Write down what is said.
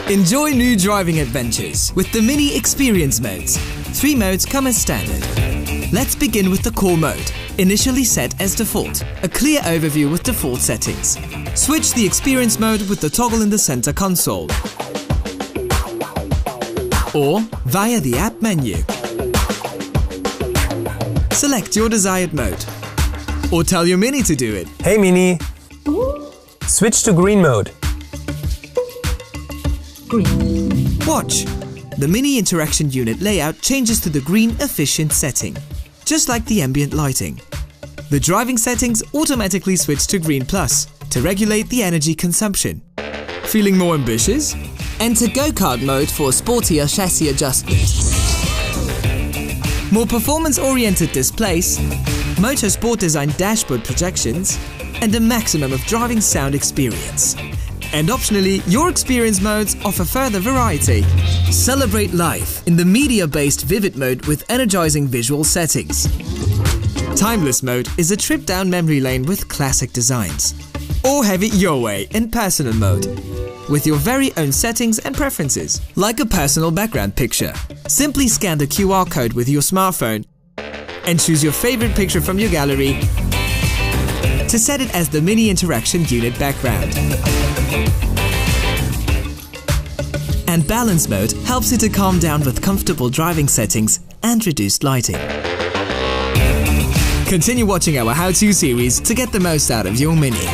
Enjoy new driving adventures with the Mini Experience modes. 3 modes come as standard. Let's begin with the Core mode, initially set as default. A clear overview with default settings. Switch the Experience mode with the toggle in the center console or via the app menu. Select your desired mode or tell your Mini to do it. Hey Mini, switch to green mode. Green. Watch! The Mini interaction unit layout changes to the green efficient setting, just like the ambient lighting. The driving settings automatically switch to Green Plus to regulate the energy consumption. Feeling more ambitious? Enter Go-kart mode for sportier chassis adjustment. More performance-oriented displays, motorsport designed dashboard projections, and a maximum of driving sound experience. And optionally, your experience modes offer further variety. Celebrate life in the media-based Vivid mode with energizing visual settings. Timeless mode is a trip down memory lane with classic designs. Or have it your way in personal mode, with your very own settings and preferences, like a personal background picture. Simply scan the QR code with your smartphone and choose your favorite picture from your gallery to set it as the Mini Interaction Unit background. And Balance mode helps you to calm down with comfortable driving settings and reduced lighting. Continue watching our how-to series to get the most out of your Mini.